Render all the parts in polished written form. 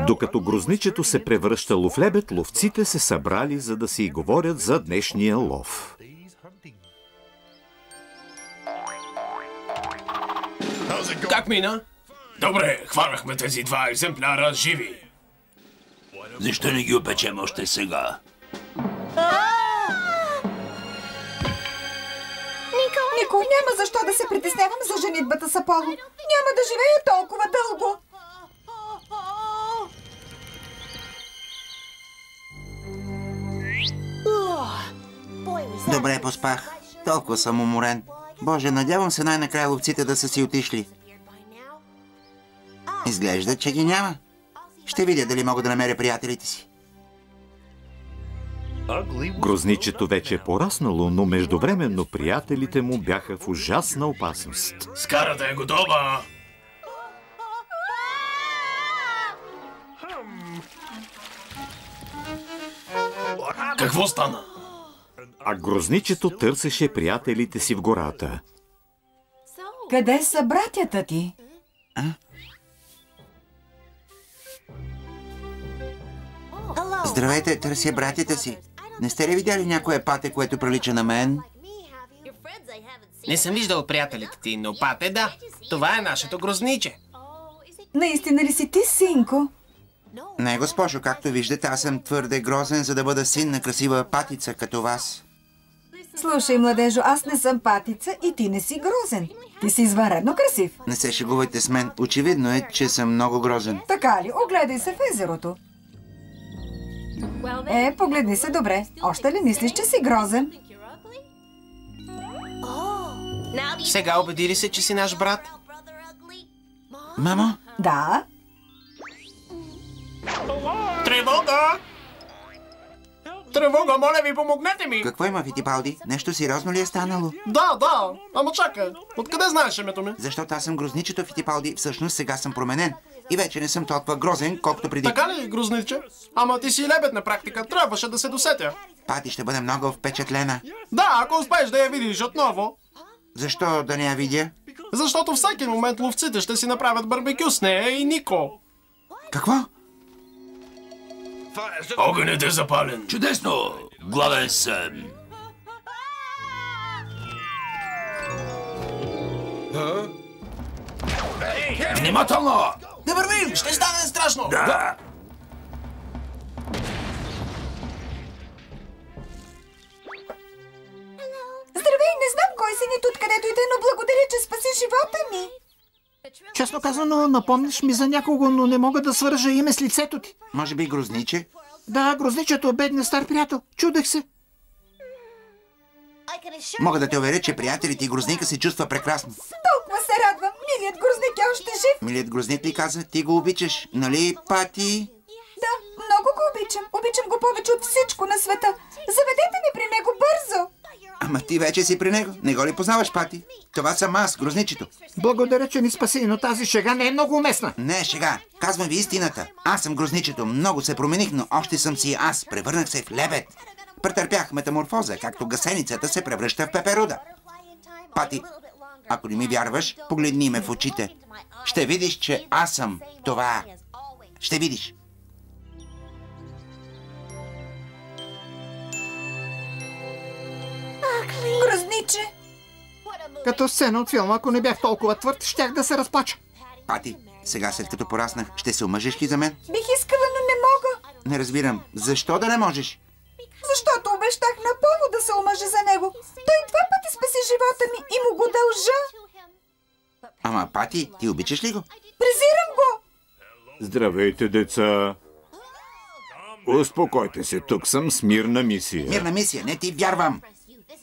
Докато грозничето се превръщало в лебед, ловците се събрали, за да си говорят за днешния лов. Как мина? Добре, хванахме тези два екземпляра живи. Защо не ги опечем още сега? Нико, няма защо да се притеснявам за женитбата с Аполо. Няма да живея толкова дълго. Добре поспах. Толкова съм уморен. Боже, надявам се най-накрая ловците да са си отишли. Изглежда, че ги няма. Ще видя дали мога да намеря приятелите си. Грозничето вече е пораснало, но междувременно приятелите му бяха в ужасна опасност. Скарата е готова. Какво стана? А грозничето търсеше приятелите си в гората. Къде са братята ти? Здравейте, търся братята си. Не сте ли видяли някое пате, което прилича на мен? Не съм виждал приятелите ти, но пате да. Това е нашето грозниче. Наистина ли си ти, синко? Не, госпожо, както виждате, аз съм твърде грозен, за да бъда син на красива патица като вас. Слушай, младежо, аз не съм патица и ти не си грозен. Ти си извънредно красив. Не се шегувайте с мен. Очевидно е, че съм много грозен. Така ли? Огледай се в езерото. Погледни се добре. Още ли мислиш, че си грозен? Сега убеди ли се, че си наш брат? Мамо? Да. Тревога! Тревога, моля ви, помогнете ми! Какво има, Фитипалди? Нещо сериозно ли е станало? Да, ама чакай. Откъде знаеш името ми? Защото аз съм грозничето, Фитипалди. Всъщност сега съм променен. И вече не съм толкова грозен, колкото преди. Така ли, грозниче? Ама ти си лебед на практика. Трябваше да се досетя. Пати ще бъде много впечатлена. Да, ако успееш да я видиш отново. Защо да не я видя? Защото всеки момент ловците ще си направят барбекю с нея и Нико. Какво? Огънят е запален. Чудесно! Гладен съм. Внимателно! Да вървим! Ще стане страшно! Да! Здравей, не знам кой си нито откъде дойде, но благодаря, че спаси живота ми. Честно казано, напомниш ми за някого, но не мога да свържа име с лицето ти. Може би грозниче? Да, грозничето, бедния стар приятел. Чудех се. Мога да те уверя, че приятелите и грозника се чувства прекрасно. Толкова се радвам. Милият грозник е още жив. Милият грозник ли каза? Ти го обичаш, нали, Пати? Да, много го обичам. Обичам го повече от всичко на света. Заведете ми при него бързо. Ама ти вече си при него. Не го ли познаваш, Пати? Това съм аз, грозничето. Благодаря, че ни спаси, но тази шега не е много уместна. Не, шега. Казвам ви истината. Аз съм грозничето. Много се промених, но още съм си аз. Превърнах се в лебед. Претърпях метаморфоза, както гасеницата се превръща в пеперуда. Пати, ако не ми вярваш, погледни ме в очите. Ще видиш, че аз съм това. Ще видиш. Грозниче. Като сцена от филма, ако не бях толкова твърд, щях да се разплача. Пати, сега след като пораснах, ще се омъжиш ли за мен? Бих искала, но не мога. Не разбирам. Защо да не можеш? Защото обещах на Аполо да се омъжа за него. Той 2 пъти спаси живота ми и му го дължа. Ама, Пати, ти обичаш ли го? Презирам го. Здравейте, деца! Успокойте се, тук съм с мирна мисия. Мирна мисия, не ти вярвам.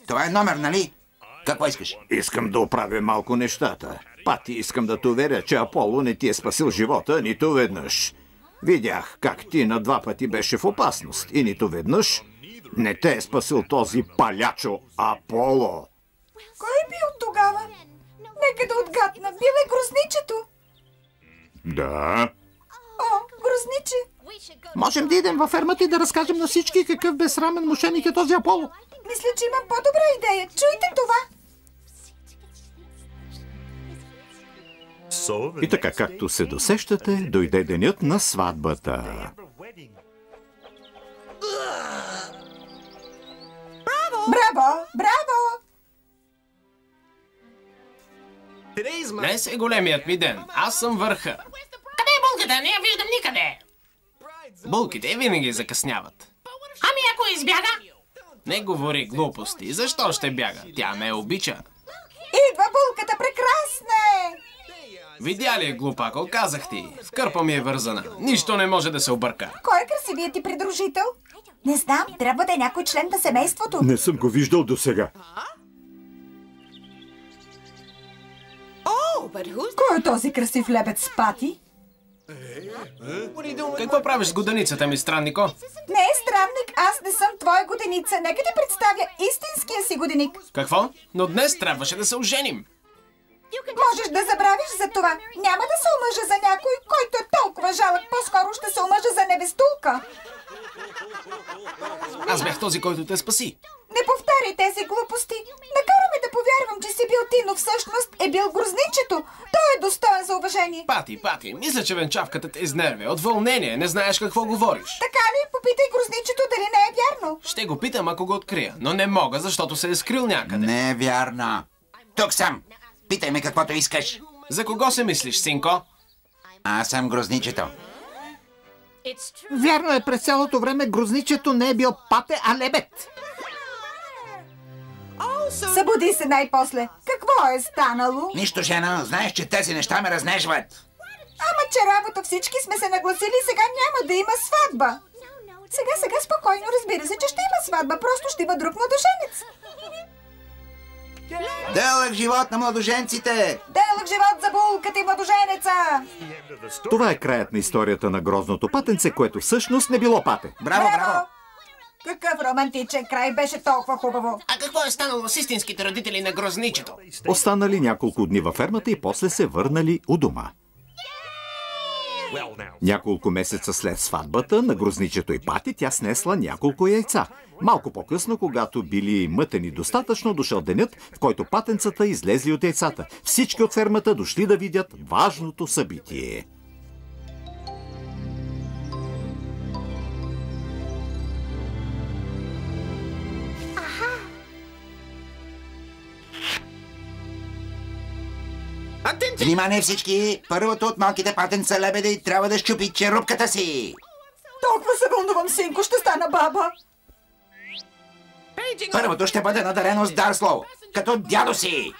Това е номер, нали? Какво искаш? Искам да оправя малко нещата. Пати, искам да те уверя, че Аполо не ти е спасил живота нито веднъж. Видях как ти на 2 пъти беше в опасност и нито веднъж не те е спасил този палячо Аполо. Кой е бил тогава? Нека да отгадна. Бил е грозничето. Да. О, грозниче. Можем да идем във фермата и да разкажем на всички какъв безсрамен мошеник е този Аполо. Мисля, че имам по-добра идея. Чуйте това. И така, както се досещате, дойде денят на сватбата. Браво! Браво! Днес е големият ми ден. Аз съм върха. Къде е булката? Не я виждам никъде. Булките винаги закъсняват. Ами ако избяга? Не говори глупости. Защо ще бяга? Тя ме обича. Идва булката, прекрасна е! Видя ли, глупако, казах ти. В кърпа ми е вързана. Нищо не може да се обърка. Кой е красивият ти придружител? Не знам, трябва да е някой член на семейството. Не съм го виждал досега. Кой е този красив лебед с пати? Какво правиш с годеницата ми, страннико? Не е странник, аз не съм твоя годеница. Нека ти представя истинския си годеник. Какво? Но днес трябваше да се оженим. Можеш да забравиш за това. Няма да се омъжа за някой, който е толкова жалък. По-скоро ще се омъжа за невестулка. Аз бях този, който те спаси. Не повтаряй тези глупости. Накараме да повярвам, че си бил ти, но всъщност е бил грозничето. Той е достоен за уважение. Пати, мисля, че венчавката те изнервя. От вълнение, не знаеш какво говориш. Така ли? Попитай грозничето дали не е вярно. Ще го питам, ако го открия, но не мога, защото се е скрил някъде. Не е вярно. Тук съм. Питай ме каквото искаш. За кого се мислиш, синко? Аз съм грозничето. Вярно е, през цялото време грозничето не е бил пате, а лебед. Събуди се най-после. Какво е станало? Нищо, жена. Знаеш, че тези неща ме разнежват. Ама че работа всички сме се нагласили, сега няма да има сватба. Сега спокойно, разбира се, че ще има сватба, просто ще има друг младоженец. Дълъг живот на младоженците! Дълъг живот за булката и младоженеца! Това е краят на историята на грозното патенце, което всъщност не било пате. Браво, браво! Какъв романтичен край, беше толкова хубаво. А какво е станало с истинските родители на грозничето? Останали няколко дни във фермата и после се върнали у дома. Няколко месеца след сватбата на грозничето и Пати, тя снесла няколко яйца. Малко по-късно, когато били мътени достатъчно, дошъл денят, в който патенцата излезли от яйцата. Всички от фермата дошли да видят важното събитие. Внимание всички! Първото от малките патенца лебеди трябва да щупи черупката си! Толкова се вълнувам, синко, ще стана баба. Първото ще бъде надарено с дар слово, като дядо си!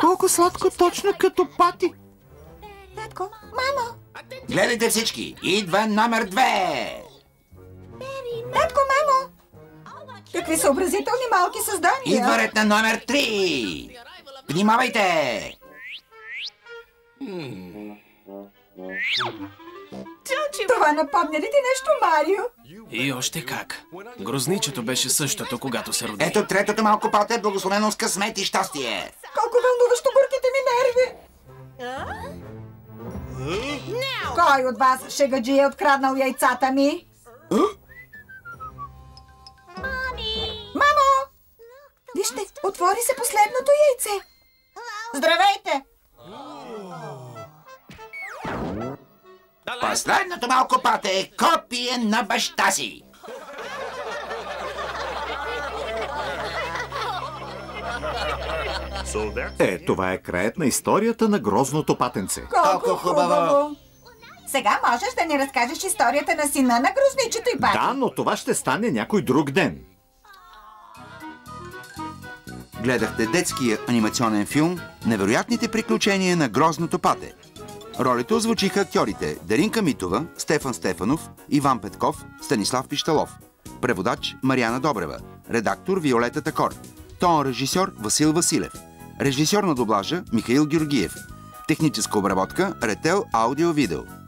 Колко сладко, точно като Пати. Татко, мамо! Гледайте всички! Идва номер 2! Татко, мамо! Какви съобразителни малки създания! Идва ред на номер 3! Внимавайте! Това напомня ли ти нещо, Марио? И още как. Грозничето беше същото, когато се роди. Ето третото малко пате, благословено с късмет и щастие! Колко вълнуващо бърките ми нерви! Кой от вас, шегаджи, е откраднал яйцата ми? Мамо! Вижте, отвори се последното яйце. Здравейте! Последното малко пате е копие на баща си! Това е краят на историята на грозното патенце. Колко хубаво! Сега можеш да ни разкажеш историята на сина на грозничето и Пати. Да, но това ще стане някой друг ден. Гледахте детския анимационен филм «Невероятните приключения на грозното пате». Ролите озвучиха актьорите Даринка Митова, Стефан Стефанов, Иван Петков, Станислав Пищалов. Преводач Мариана Добрева. Редактор Виолета Такор. Тон режисьор Васил Василев. Режисьор на дублажа Михаил Георгиев. Техническа обработка Ретел Аудио-Видео.